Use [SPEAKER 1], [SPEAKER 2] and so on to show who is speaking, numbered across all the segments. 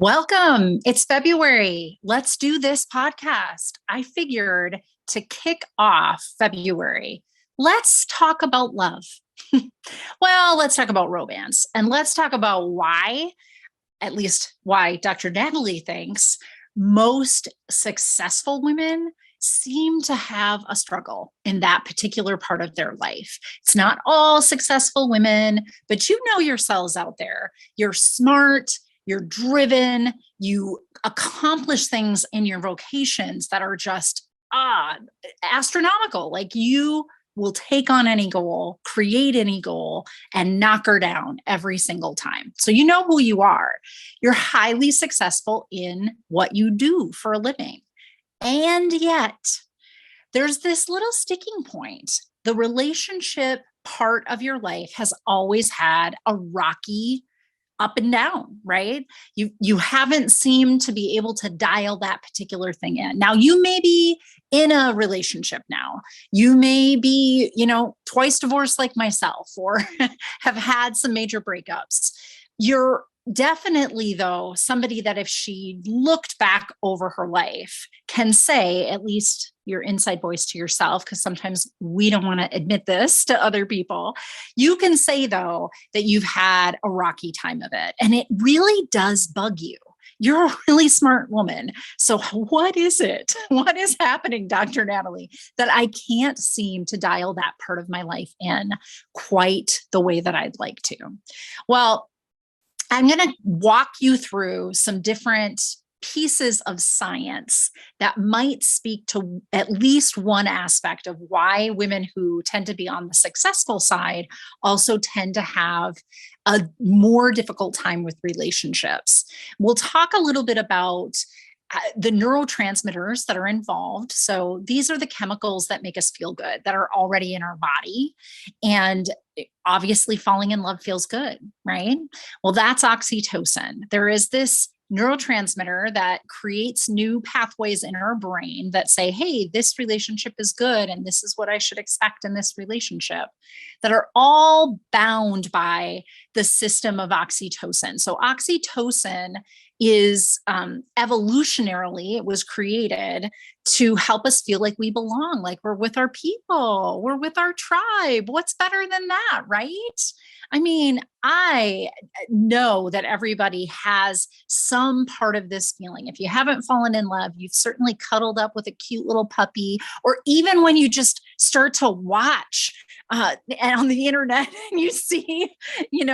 [SPEAKER 1] Welcome. It's February. Let's do this podcast. I figured to kick off February, let's talk about love. Well, let's talk about romance and let's talk about why, at least why Dr. Natalie thinks most successful women seem to have a struggle in that particular part of their life. It's not all successful women, but you know yourselves out there. You're smart, you're driven, you accomplish things in your vocations that are just astronomical. Like you will take on any goal, create any goal, and knock her down every single time. So you know who you are. You're highly successful in what you do for a living. And yet, there's this little sticking point. The relationship part of your life has always had a rocky up and down, right? You haven't seemed to be able to dial that particular thing in. Now you may be in a relationship now. You may be, twice divorced like myself, or have had some major breakups. You're definitely, though, somebody that if she looked back over her life can say, at least your inside voice to yourself, because sometimes we don't want to admit this to other people. You can say, though, that you've had a rocky time of it. And it really does bug you. You're a really smart woman. So what is it? What is happening, Dr. Natalie, that I can't seem to dial that part of my life in quite the way that I'd like to? Well, I'm going to walk you through some different pieces of science that might speak to at least one aspect of why women who tend to be on the successful side also tend to have a more difficult time with relationships. We'll talk a little bit about the neurotransmitters that are involved. So these are the chemicals that make us feel good, that are already in our body. And obviously falling in love feels good, right? Well, that's oxytocin. There is this neurotransmitter that creates new pathways in our brain that say, hey, this relationship is good and this is what I should expect in this relationship, that are all bound by the system of oxytocin. So oxytocin is evolutionarily, it was created to help us feel like we belong, like we're with our people, we're with our tribe. What's better than that, right? I mean, I know that everybody has some part of this feeling. If you haven't fallen in love, you've certainly cuddled up with a cute little puppy, or even when you just start to watch on the internet and you see,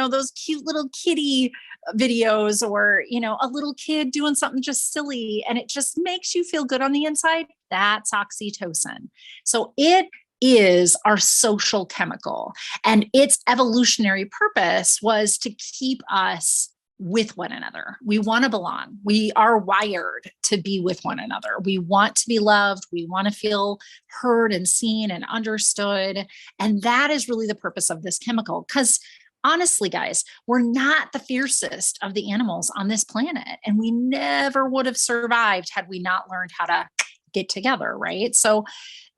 [SPEAKER 1] those cute little kitty videos, or, a little kid doing something just silly and it just makes you feel good on the inside. That's oxytocin. So it is our social chemical, and its evolutionary purpose was to keep us with one another. We want to belong. We are wired to be with one another. We want to be loved. We want to feel heard and seen and understood. And that is really the purpose of this chemical. Because honestly, guys, we're not the fiercest of the animals on this planet. And we never would have survived had we not learned how to get together, right? So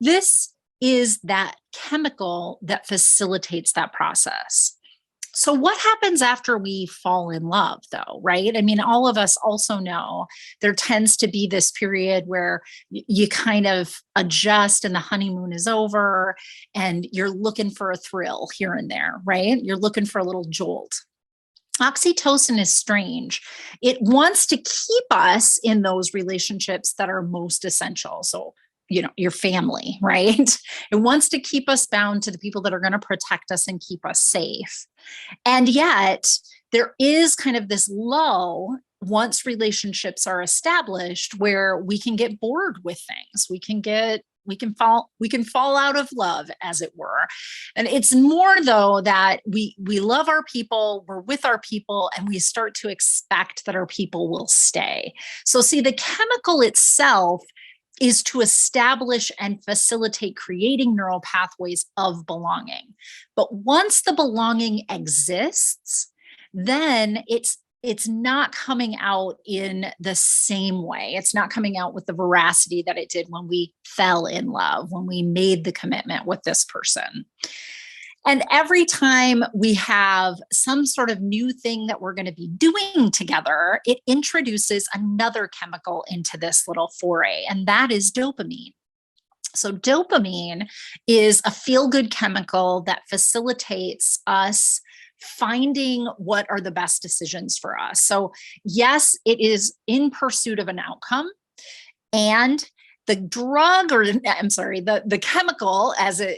[SPEAKER 1] this is that chemical that facilitates that process. So what happens after we fall in love, though, right? I mean, all of us also know there tends to be this period where you kind of adjust and the honeymoon is over and you're looking for a thrill here and there, right? You're looking for a little jolt. Oxytocin is strange. It wants to keep us in those relationships that are most essential. So your family, right? It wants to keep us bound to the people that are going to protect us and keep us safe. And yet there is kind of this lull once relationships are established where we can get bored with things. We can fall out of love, as it were. And it's more, though, that we love our people, we're with our people, and we start to expect that our people will stay. So see, the chemical itself is to establish and facilitate creating neural pathways of belonging. But once the belonging exists, then it's not coming out in the same way. It's not coming out with the veracity that it did when we fell in love, when we made the commitment with this person. And every time we have some sort of new thing that we're going to be doing together, it introduces another chemical into this little foray, and that is dopamine. So, dopamine is a feel good chemical that facilitates us finding what are the best decisions for us. So, yes, it is in pursuit of an outcome. And the drug, or I'm sorry, the chemical, as it,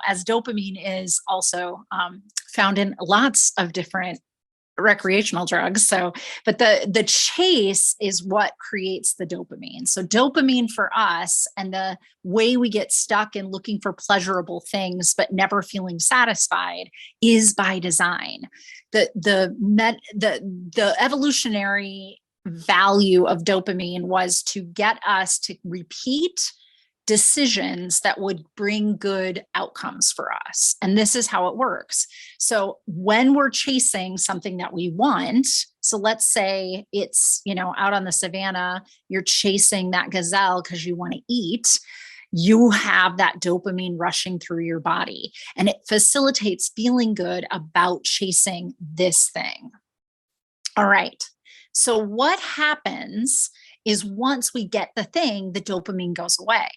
[SPEAKER 1] as dopamine is also found in lots of different recreational drugs. So, but the chase is what creates the dopamine. So dopamine for us, and the way we get stuck in looking for pleasurable things but never feeling satisfied, is by design. The evolutionary value of dopamine was to get us to repeat decisions that would bring good outcomes for us. And this is how it works. So when we're chasing something that we want, so let's say it's, out on the savannah, you're chasing that gazelle because you want to eat, you have that dopamine rushing through your body, and it facilitates feeling good about chasing this thing. All right. So what happens is once we get the thing, the dopamine goes away.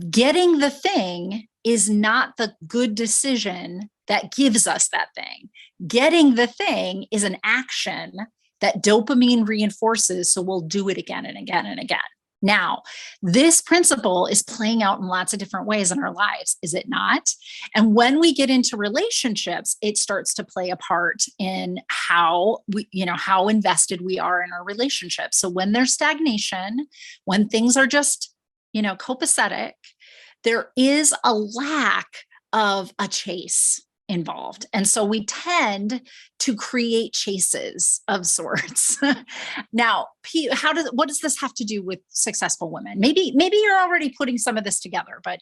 [SPEAKER 1] Getting the thing is not the good decision that gives us that thing. Getting the thing is an action that dopamine reinforces, so we'll do it again and again and again. Now, this principle is playing out in lots of different ways in our lives, is it not? And when we get into relationships, it starts to play a part in how how invested we are in our relationships. So when there's stagnation, when things are just copacetic, there is a lack of a chase involved. And so we tend to create chases of sorts. Now, what does this have to do with successful women? Maybe you're already putting some of this together, but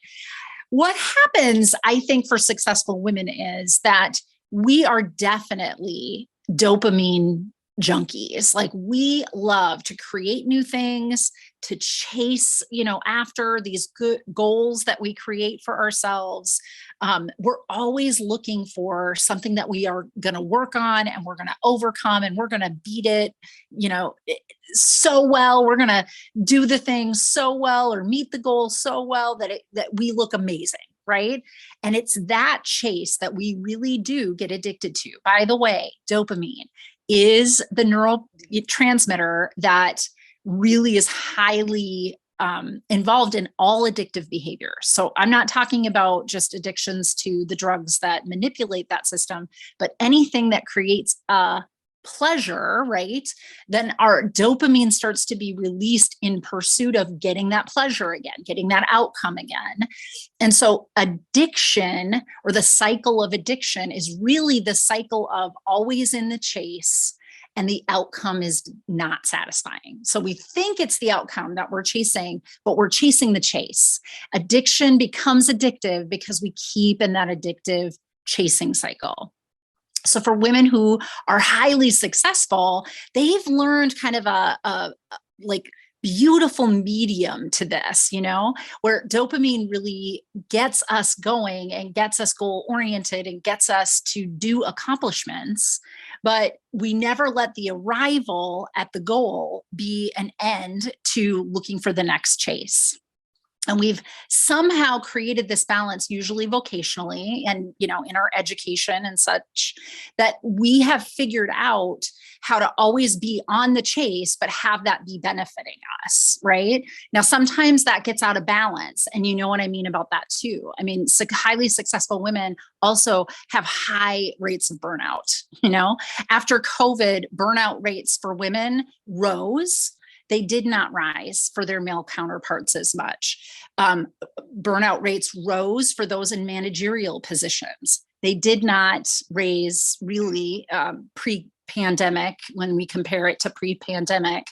[SPEAKER 1] what happens, I think, for successful women is that we are definitely dopamine junkies. Like, we love to create new things, to chase, after these good goals that we create for ourselves. We're always looking for something that we are going to work on, and we're going to overcome, and we're going to beat it, so well. We're going to do the thing so well, or meet the goal so well that we look amazing. Right. And it's that chase that we really do get addicted to. By the way, dopamine is the neurotransmitter that really is highly involved in all addictive behavior. So I'm not talking about just addictions to the drugs that manipulate that system, but anything that creates a pleasure, right? Then our dopamine starts to be released in pursuit of getting that pleasure again, getting that outcome again. And so addiction, or the cycle of addiction, is really the cycle of always in the chase, and the outcome is not satisfying. So we think it's the outcome that we're chasing, but we're chasing the chase. Addiction becomes addictive because we keep in that addictive chasing cycle. So for women who are highly successful, they've learned kind of a beautiful medium to this, where dopamine really gets us going and gets us goal oriented and gets us to do accomplishments. But we never let the arrival at the goal be an end to looking for the next chase. And we've somehow created this balance, usually vocationally and, in our education and such, that we have figured out how to always be on the chase, but have that be benefiting us, right? Now, sometimes that gets out of balance. And you know what I mean about that too. I mean, highly successful women also have high rates of burnout. After COVID, burnout rates for women rose. They did not rise for their male counterparts as much. Burnout rates rose for those in managerial positions. They did not raise really pre-pandemic. When we compare it to pre-pandemic,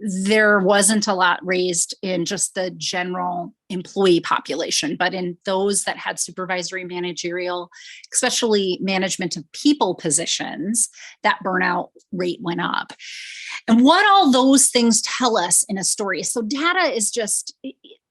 [SPEAKER 1] there wasn't a lot raised in just the general employee population, but in those that had supervisory, managerial, especially management of people positions, that burnout rate went up. And what all those things tell us in a story. So data is just,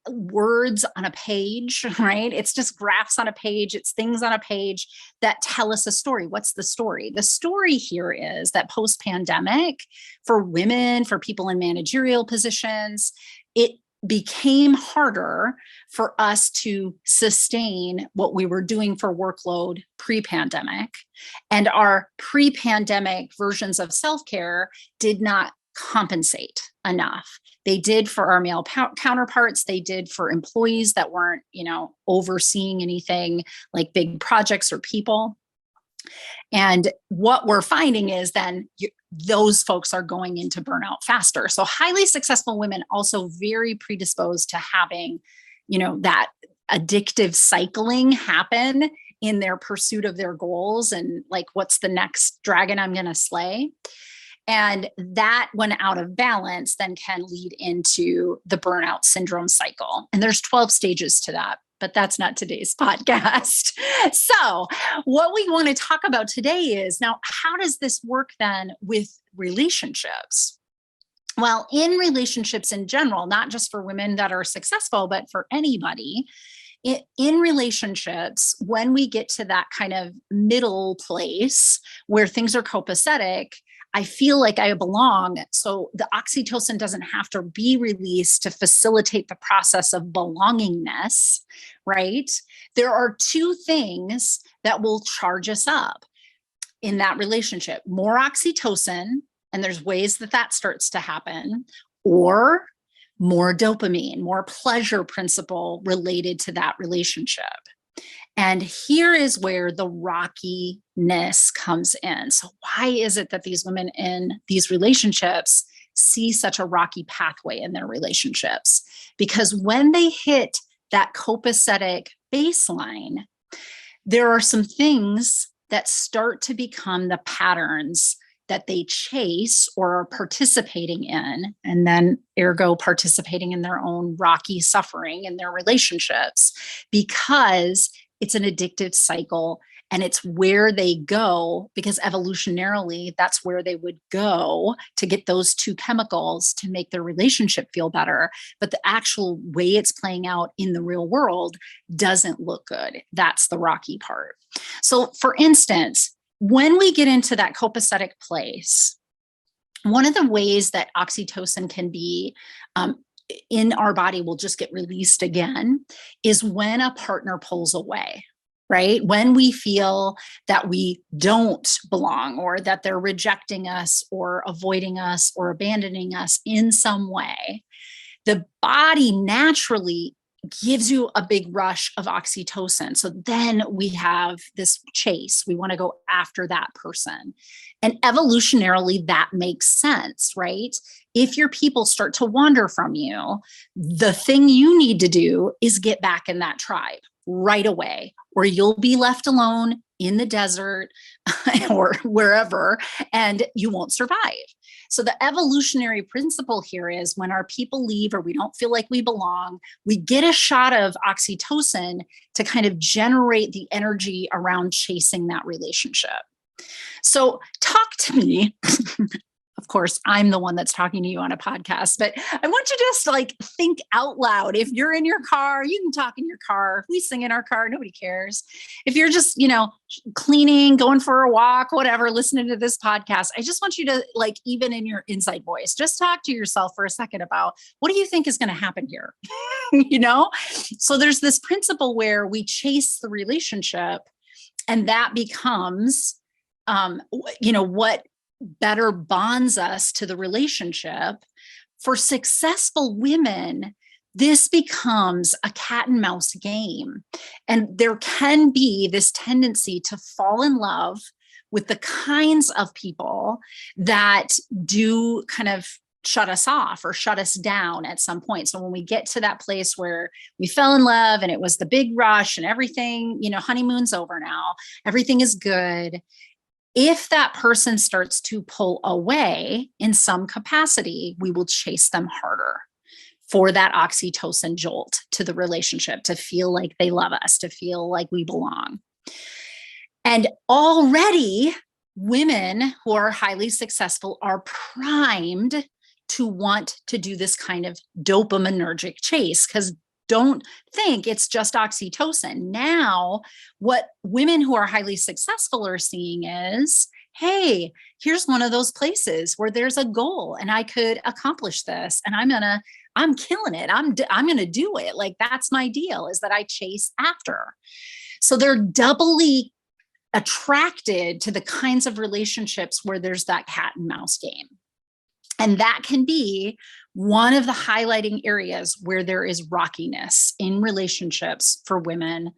[SPEAKER 1] words on a page, right? It's just graphs on a page. It's things on a page that tell us a story. What's the story? The story here is that post-pandemic, for women, for people in managerial positions, it became harder for us to sustain what we were doing for workload pre-pandemic. And our pre-pandemic versions of self-care did not compensate enough. They did for our male counterparts. They did for employees that weren't, overseeing anything like big projects or people. And what we're finding is then those folks are going into burnout faster. So highly successful women also very predisposed to having, that addictive cycling happen in their pursuit of their goals and like, what's the next dragon I'm going to slay? And that, when out of balance, then can lead into the burnout syndrome cycle. And there's 12 stages to that, but that's not today's podcast. So what we want to talk about today is, now, how does this work then with relationships? Well, in relationships in general, not just for women that are successful, but for anybody, in relationships, when we get to that kind of middle place where things are copacetic, I feel like I belong. So the oxytocin doesn't have to be released to facilitate the process of belongingness, right? There are two things that will charge us up in that relationship: more oxytocin, and there's ways that starts to happen, or more dopamine, more pleasure principle related to that relationship. And here is where the rockiness comes in. So why is it that these women in these relationships see such a rocky pathway in their relationships? Because when they hit that copacetic baseline, there are some things that start to become the patterns that they chase or are participating in, and then ergo participating in their own rocky suffering in their relationships, because it's an addictive cycle and it's where they go, because evolutionarily, that's where they would go to get those two chemicals to make their relationship feel better. But the actual way it's playing out in the real world doesn't look good. That's the rocky part. So for instance, when we get into that copacetic place, one of the ways that oxytocin can be in our body will just get released again is when a partner pulls away, right? When we feel that we don't belong, or that they're rejecting us or avoiding us or abandoning us in some way, the body naturally gives you a big rush of oxytocin. So then we have this chase. We want to go after that person. And evolutionarily, that makes sense, right? If your people start to wander from you, the thing you need to do is get back in that tribe right away, or you'll be left alone in the desert or wherever, and you won't survive. So the evolutionary principle here is, when our people leave or we don't feel like we belong, we get a shot of oxytocin to kind of generate the energy around chasing that relationship. So talk to me. Of course, I'm the one that's talking to you on a podcast, but I want you to just like think out loud. If you're in your car, you can talk in your car. We sing in our car, nobody cares. If you're just, cleaning, going for a walk, whatever, listening to this podcast, I just want you to, like, even in your inside voice, just talk to yourself for a second about, what do you think is going to happen here? So there's this principle where we chase the relationship, and that becomes, what better bonds us to the relationship. For successful women, this becomes a cat and mouse game. And there can be this tendency to fall in love with the kinds of people that do kind of shut us off or shut us down at some point. So when we get to that place where we fell in love and it was the big rush and everything, honeymoon's over now, everything is good. If that person starts to pull away in some capacity, we will chase them harder for that oxytocin jolt to the relationship, to feel like they love us, to feel like we belong. And already women who are highly successful are primed to want to do this kind of dopaminergic chase, because don't think it's just oxytocin. Now, what women who are highly successful are seeing is, hey, here's one of those places where there's a goal and I could accomplish this, and I'm killing it. I'm going to do it. Like, that's my deal, is that I chase after. So they're doubly attracted to the kinds of relationships where there's that cat and mouse game. And that can be one of the highlighting areas where there is rockiness in relationships for women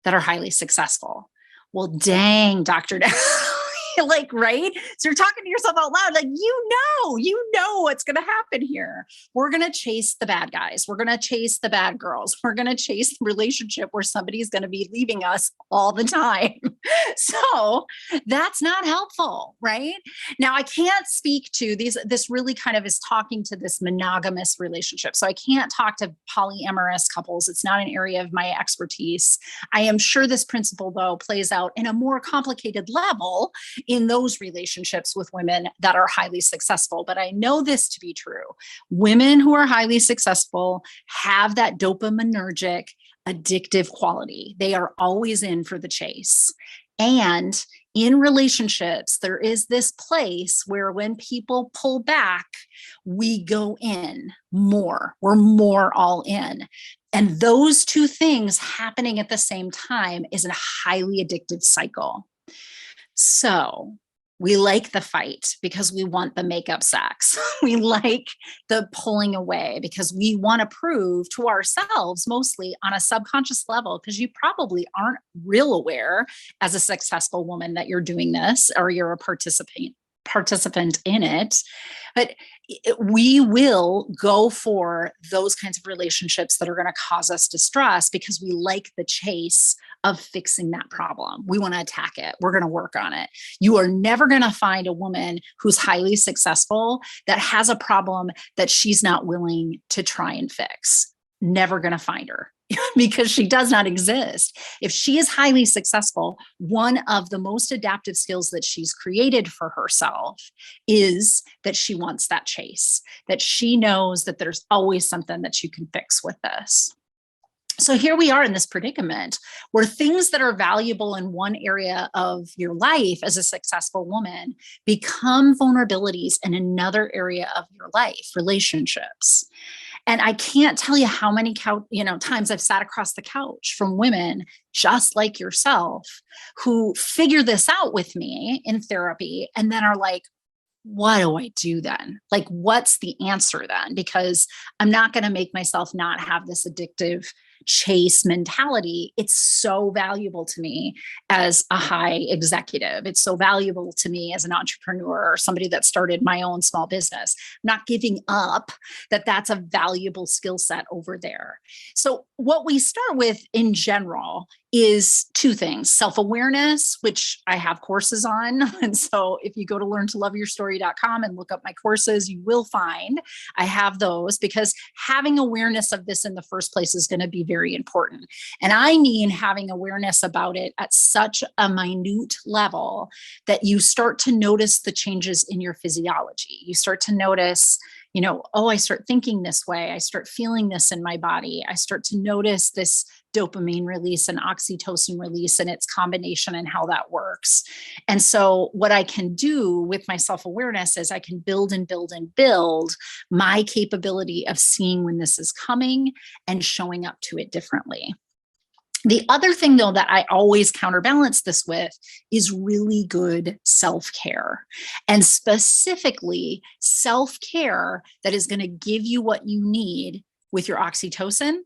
[SPEAKER 1] that are highly successful. Well, dang, Dr. Like, right? So you're talking to yourself out loud, like, you know what's going to happen here. We're going to chase the bad guys. We're going to chase the bad girls. We're going to chase the relationship where somebody's going to be leaving us all the time. So that's not helpful, right? Now, I can't speak to these. This really kind of is talking to this monogamous relationship. So I can't talk to polyamorous couples. It's not an area of my expertise. I am sure this principle, though, plays out in a more complicated level in those relationships with women that are highly successful. But I know this to be true. Women who are highly successful have that dopaminergic, addictive quality. They are always in for the chase. And in relationships, there is this place where when people pull back, we go in more. We're more all in. And those two things happening at the same time is a highly addictive cycle. So we like the fight because we want the makeup sex. We like the pulling away because we want to prove to ourselves, mostly on a subconscious level, because you probably aren't real aware as a successful woman that you're doing this, or you're a participant in it. But we will go for those kinds of relationships that are going to cause us distress because we like the chase of fixing that problem. We want to attack it. We're going to work on it. You are never going to find a woman who's highly successful that has a problem that she's not willing to try and fix. Never going to find her. Because she does not exist. If she is highly successful, one of the most adaptive skills that she's created for herself is that she wants that chase, that she knows that there's always something that you can fix with this. So here we are in this predicament where things that are valuable in one area of your life as a successful woman become vulnerabilities in another area of your life, relationships. And I can't tell you how many times I've sat across the couch from women just like yourself who figure this out with me in therapy and then are like, what do I do then? Like, what's the answer then? Because I'm not going to make myself not have this addictive chase mentality. It's so valuable to me as a high executive. It's so valuable to me as an entrepreneur or somebody that started my own small business. I'm not giving up that's a valuable skill set over there. So what we start with in general is two things: self-awareness, which I have courses on. And so if you go to learntoloveyourstory.com and look up my courses, you will find I have those, because having awareness of this in the first place is going to be very important. And I mean having awareness about it at such a minute level that you start to notice the changes in your physiology. You start to notice, I start thinking this way. I start feeling this in my body. I start to notice this dopamine release and oxytocin release and its combination and how that works. And so what I can do with my self-awareness is I can build and build and build my capability of seeing when this is coming and showing up to it differently. The other thing, though, that I always counterbalance this with is really good self-care, and specifically self-care that is going to give you what you need with your oxytocin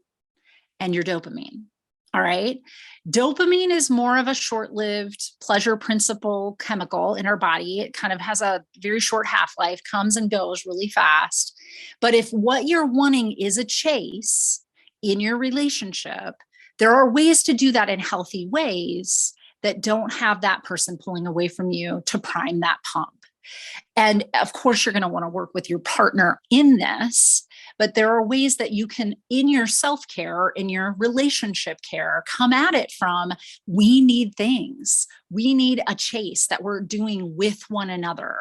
[SPEAKER 1] and your dopamine. All right. Dopamine is more of a short-lived pleasure principle chemical in our body. It kind of has a very short half-life, comes and goes really fast. But if what you're wanting is a chase in your relationship, there are ways to do that in healthy ways that don't have that person pulling away from you to prime that pump. And of course, you're going to want to work with your partner in this, but there are ways that you can, in your self-care, in your relationship care, come at it from, we need things. We need a chase that we're doing with one another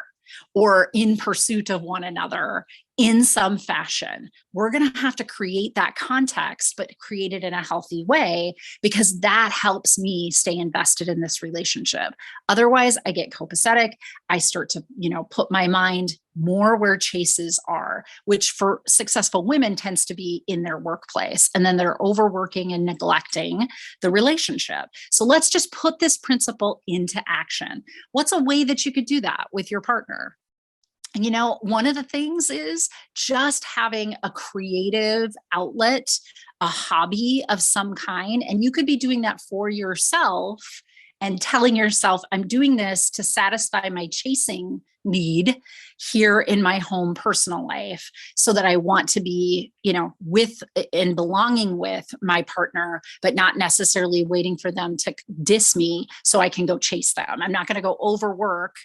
[SPEAKER 1] or in pursuit of one another in some fashion. We're going to have to create that context, but create it in a healthy way, because that helps me stay invested in this relationship. Otherwise, I get copacetic. I start to, put my mind more where chases are, which for successful women tends to be in their workplace. And then they're overworking and neglecting the relationship. So let's just put this principle into action. What's a way that you could do that with your partner? One of the things is just having a creative outlet, a hobby of some kind. And you could be doing that for yourself and telling yourself, I'm doing this to satisfy my chasing need here in my home personal life, so that I want to be, with and belonging with my partner, but not necessarily waiting for them to diss me so I can go chase them. I'm not going to go overwork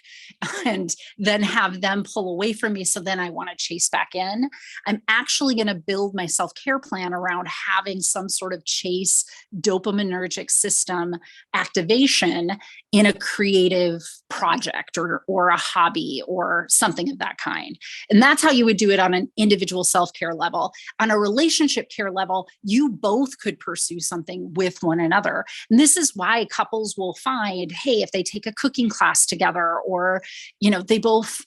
[SPEAKER 1] and then have them pull away from me, so then I want to chase back in. I'm actually going to build my self-care plan around having some sort of chase dopaminergic system activation in a creative project or a hobby or something of that kind. And that's how you would do it on an individual self-care level. On a relationship care level, you both could pursue something with one another. And this is why couples will find, hey, if they take a cooking class together, or, they both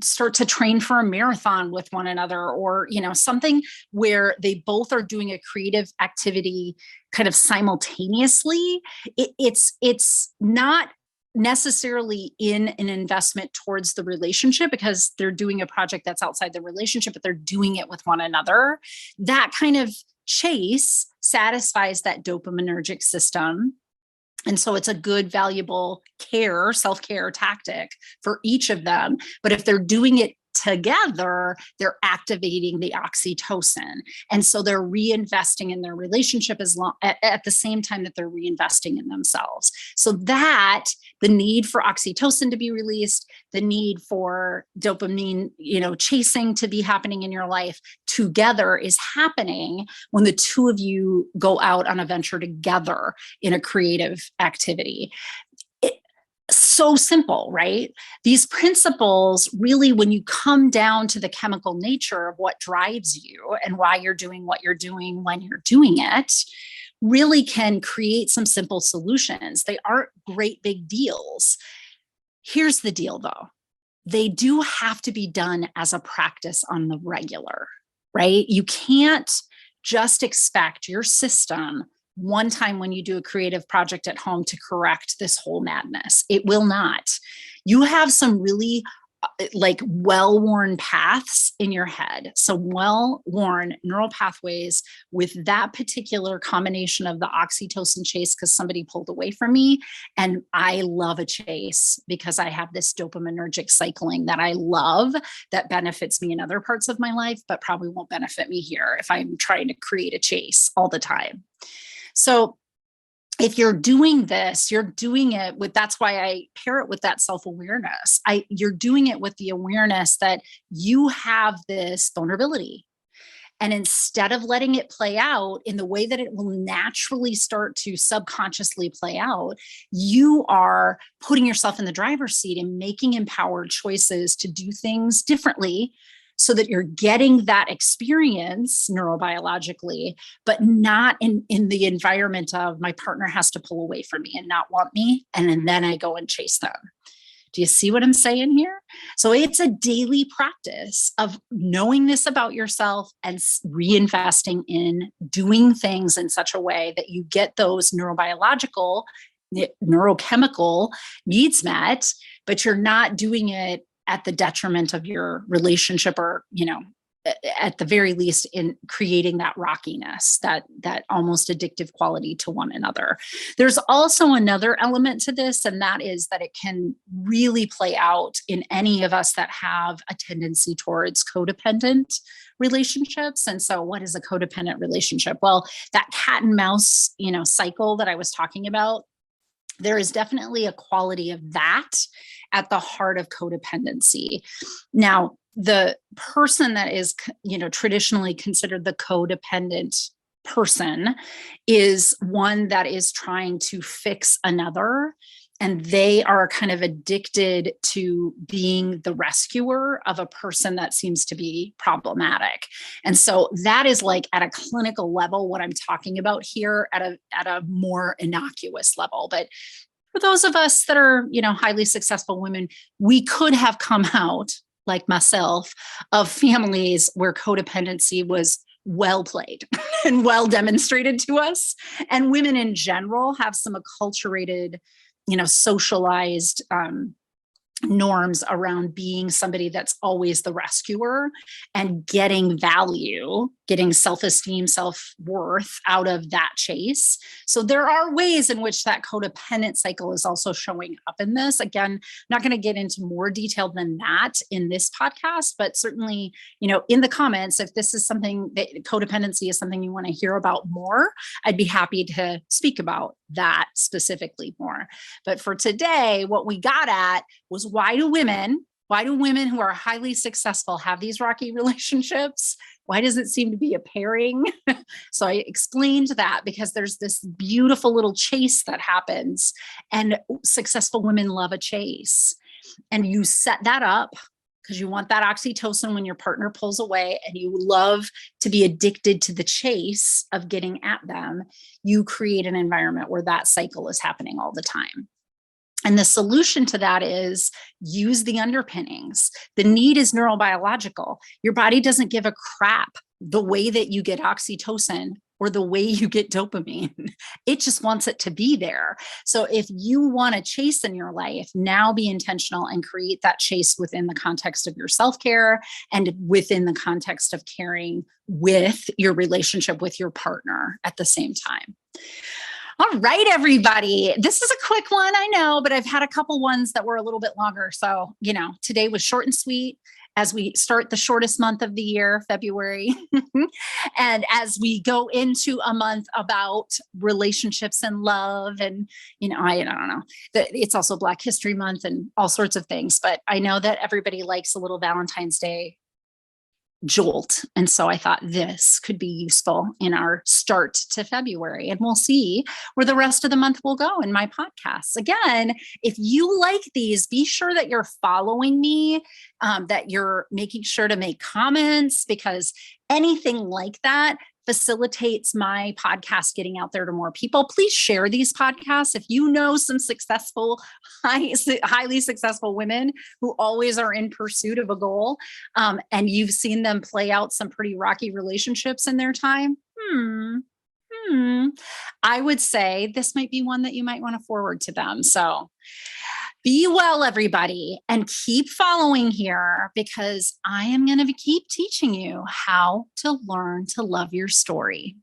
[SPEAKER 1] start to train for a marathon with one another, or, something where they both are doing a creative activity kind of simultaneously, it's not necessarily in an investment towards the relationship because they're doing a project that's outside the relationship, but they're doing it with one another. That kind of chase satisfies that dopaminergic system. And so it's a good, valuable self-care tactic for each of them. But if they're doing it together, they're activating the oxytocin. And so they're reinvesting in their relationship at the same time that they're reinvesting in themselves. So that the need for oxytocin to be released, the need for dopamine, chasing to be happening in your life together is happening when the two of you go out on a venture together in a creative activity. So simple, right? These principles really, when you come down to the chemical nature of what drives you and why you're doing what you're doing when you're doing it, really can create some simple solutions. They aren't great big deals. Here's the deal though. They do have to be done as a practice on the regular, right? You can't just expect your system one time when you do a creative project at home to correct this whole madness. It will not. You have some really well-worn paths in your head. So well-worn neural pathways with that particular combination of the oxytocin chase because somebody pulled away from me. And I love a chase because I have this dopaminergic cycling that I love that benefits me in other parts of my life, but probably won't benefit me here if I'm trying to create a chase all the time. So if you're doing this, you're doing it with, that's why I pair it with that self-awareness. You're doing it with the awareness that you have this vulnerability. And instead of letting it play out in the way that it will naturally start to subconsciously play out, you are putting yourself in the driver's seat and making empowered choices to do things differently, so that you're getting that experience neurobiologically, but not in the environment of my partner has to pull away from me and not want me. And then I go and chase them. Do you see what I'm saying here? So it's a daily practice of knowing this about yourself and reinvesting in doing things in such a way that you get those neurochemical needs met, but you're not doing it at the detriment of your relationship, or, at the very least in creating that rockiness, that almost addictive quality to one another. There's also another element to this, and that is that it can really play out in any of us that have a tendency towards codependent relationships. And so what is a codependent relationship? Well, that cat and mouse, cycle that I was talking about, there is definitely a quality of that at the heart of codependency. Now, the person that is, traditionally considered the codependent person is one that is trying to fix another and they are kind of addicted to being the rescuer of a person that seems to be problematic. And so that is like at a clinical level what I'm talking about here at a more innocuous level. But for those of us that are, highly successful women, we could have come out, like myself, of families where codependency was well played and well demonstrated to us. And women in general have some acculturated, socialized norms around being somebody that's always the rescuer and getting value, getting self-esteem, self-worth out of that chase. So there are ways in which that codependent cycle is also showing up in this. Again, I'm not going to get into more detail than that in this podcast, but certainly, in the comments, if this is something that codependency is something you want to hear about more, I'd be happy to speak about that specifically more. But for today, what we got at was why do women who are highly successful have these rocky relationships? Why does it seem to be a pairing? So I explained that because there's this beautiful little chase that happens, and successful women love a chase. And you set that up because you want that oxytocin when your partner pulls away, and you love to be addicted to the chase of getting at them. You create an environment where that cycle is happening all the time. And the solution to that is use the underpinnings. The need is neurobiological. Your body doesn't give a crap the way that you get oxytocin or the way you get dopamine. It just wants it to be there. So if you want to chase in your life, now be intentional and create that chase within the context of your self-care and within the context of caring with your relationship with your partner at the same time. All right, everybody. This is a quick one, I know, but I've had a couple ones that were a little bit longer. So, today was short and sweet as we start the shortest month of the year, February. And as we go into a month about relationships and love and, I don't know, it's also Black History Month and all sorts of things. But I know that everybody likes a little Valentine's Day jolt. And so I thought this could be useful in our start to February, and we'll see where the rest of the month will go in my podcasts. Again, if you like these, be sure that you're following me, that you're making sure to make comments, because anything like that facilitates my podcast getting out there to more people. Please share these podcasts. If you know some successful, highly successful women who always are in pursuit of a goal, and you've seen them play out some pretty rocky relationships in their time, I would say this might be one that you might want to forward to them. So be well, everybody, and keep following here, because I am going to keep teaching you how to learn to love your story.